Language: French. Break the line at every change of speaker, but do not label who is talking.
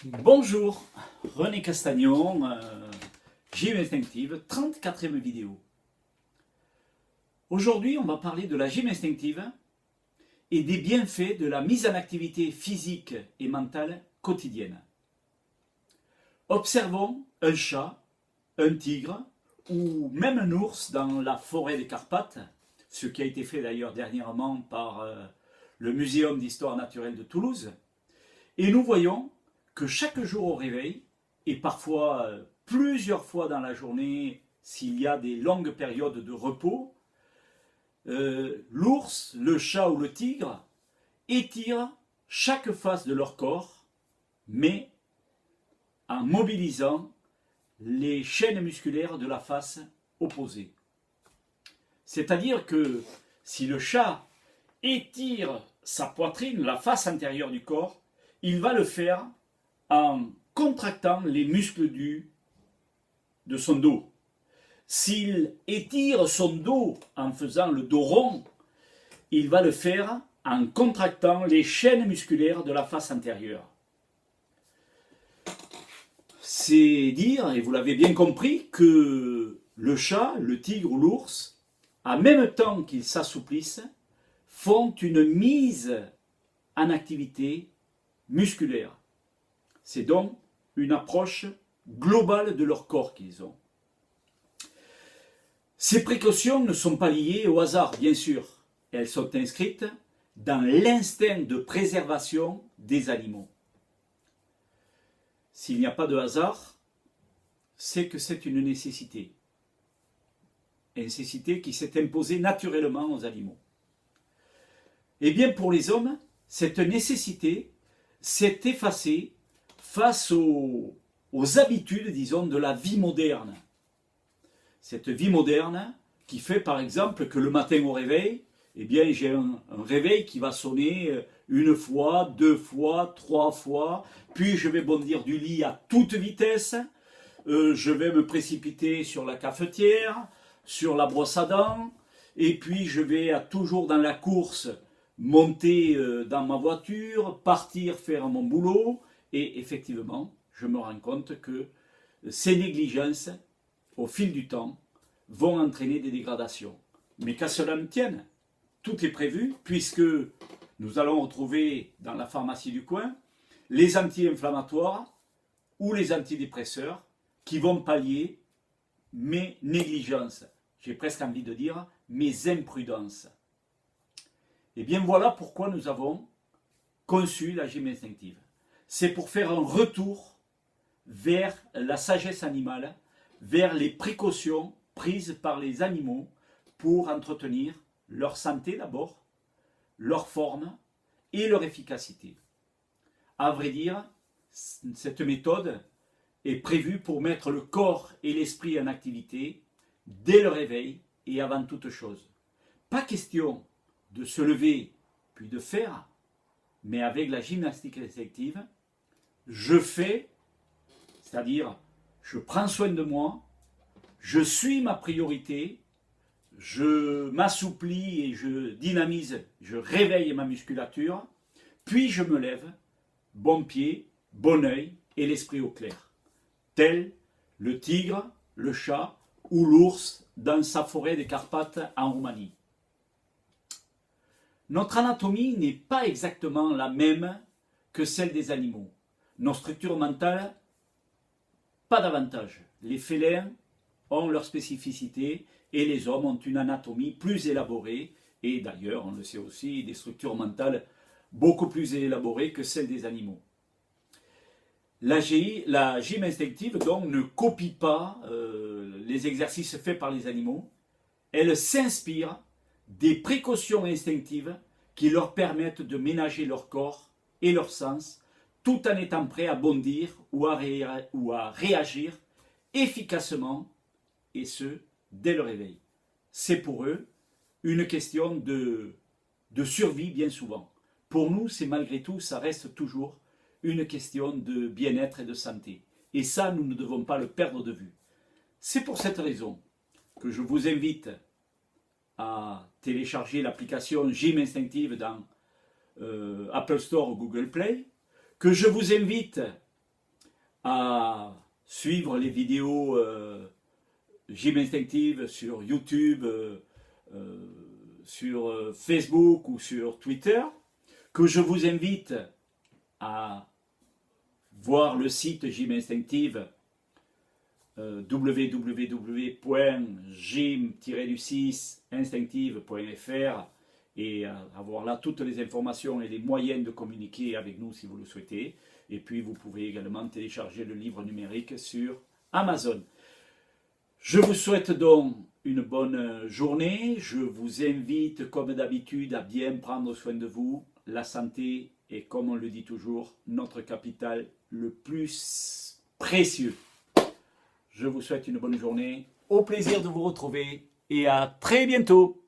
Bonjour, René Castagnon, Gym Instinctive, 34e vidéo. Aujourd'hui, on va parler de la gym instinctive et des bienfaits de la mise en activité physique et mentale quotidienne. Observons un chat, un tigre ou même un ours dans la forêt des Carpates, ce qui a été fait d'ailleurs dernièrement par le Muséum d'histoire naturelle de Toulouse, et nous voyons que chaque jour au réveil, et parfois plusieurs fois dans la journée s'il y a des longues périodes de repos, l'ours, le chat ou le tigre étirent chaque face de leur corps, mais en mobilisant les chaînes musculaires de la face opposée. C'est-à-dire que si le chat étire sa poitrine, la face antérieure du corps, il va le faire en contractant les muscles de son dos. S'il étire son dos en faisant le dos rond, il va le faire en contractant les chaînes musculaires de la face antérieure. C'est dire, et vous l'avez bien compris, que le chat, le tigre ou l'ours, en même temps qu'ils s'assouplissent, font une mise en activité musculaire. C'est donc une approche globale de leur corps qu'ils ont. Ces précautions ne sont pas liées au hasard, bien sûr. Elles sont inscrites dans l'instinct de préservation des animaux. S'il n'y a pas de hasard, c'est que c'est une nécessité. Une nécessité qui s'est imposée naturellement aux animaux. Eh bien, pour les hommes, cette nécessité s'est effacée face aux habitudes, disons, de la vie moderne. Cette vie moderne qui fait par exemple que le matin au réveil, eh bien j'ai un réveil qui va sonner une fois, deux fois, trois fois, puis je vais bondir du lit à toute vitesse, je vais me précipiter sur la cafetière, sur la brosse à dents, et puis je vais toujours dans la course monter dans ma voiture, partir faire mon boulot, et effectivement, je me rends compte que ces négligences, au fil du temps, vont entraîner des dégradations. Mais qu'à cela ne tienne, tout est prévu, puisque nous allons retrouver dans la pharmacie du coin les anti-inflammatoires ou les antidépresseurs qui vont pallier mes négligences. J'ai presque envie de dire mes imprudences. Et bien voilà pourquoi nous avons conçu la gym instinctive. C'est pour faire un retour vers la sagesse animale, vers les précautions prises par les animaux pour entretenir leur santé d'abord, leur forme et leur efficacité. À vrai dire, cette méthode est prévue pour mettre le corps et l'esprit en activité dès le réveil et avant toute chose. Pas question de se lever puis de faire, mais avec la gymnastique instinctive, je fais, c'est-à-dire je prends soin de moi, je suis ma priorité, je m'assouplis et je dynamise, je réveille ma musculature, puis je me lève, bon pied, bon œil et l'esprit au clair, tel le tigre, le chat ou l'ours dans sa forêt des Carpates en Roumanie. Notre anatomie n'est pas exactement la même que celle des animaux. Nos structures mentales, pas davantage. Les félins ont leur spécificité et les hommes ont une anatomie plus élaborée et d'ailleurs, on le sait aussi, des structures mentales beaucoup plus élaborées que celles des animaux. La gym instinctive donc ne copie pas les exercices faits par les animaux, elle s'inspire des précautions instinctives qui leur permettent de ménager leur corps et leur sens tout en étant prêts à bondir ou à réagir efficacement, et ce, dès le réveil. C'est pour eux une question de survie bien souvent. Pour nous, c'est malgré tout, ça reste toujours une question de bien-être et de santé. Et ça, nous ne devons pas le perdre de vue. C'est pour cette raison que je vous invite à télécharger l'application Gym Instinctive dans Apple Store ou Google Play, que je vous invite à suivre les vidéos Gym Instinctive sur YouTube, sur Facebook ou sur Twitter, que je vous invite à voir le site Gym Instinctive www.gym-instinctive.fr et avoir là toutes les informations et les moyens de communiquer avec nous si vous le souhaitez. Et puis vous pouvez également télécharger le livre numérique sur Amazon. Je vous souhaite donc une bonne journée. Je vous invite comme d'habitude à bien prendre soin de vous. La santé est, comme on le dit toujours, notre capital le plus précieux. Je vous souhaite une bonne journée. Au plaisir de vous retrouver et à très bientôt.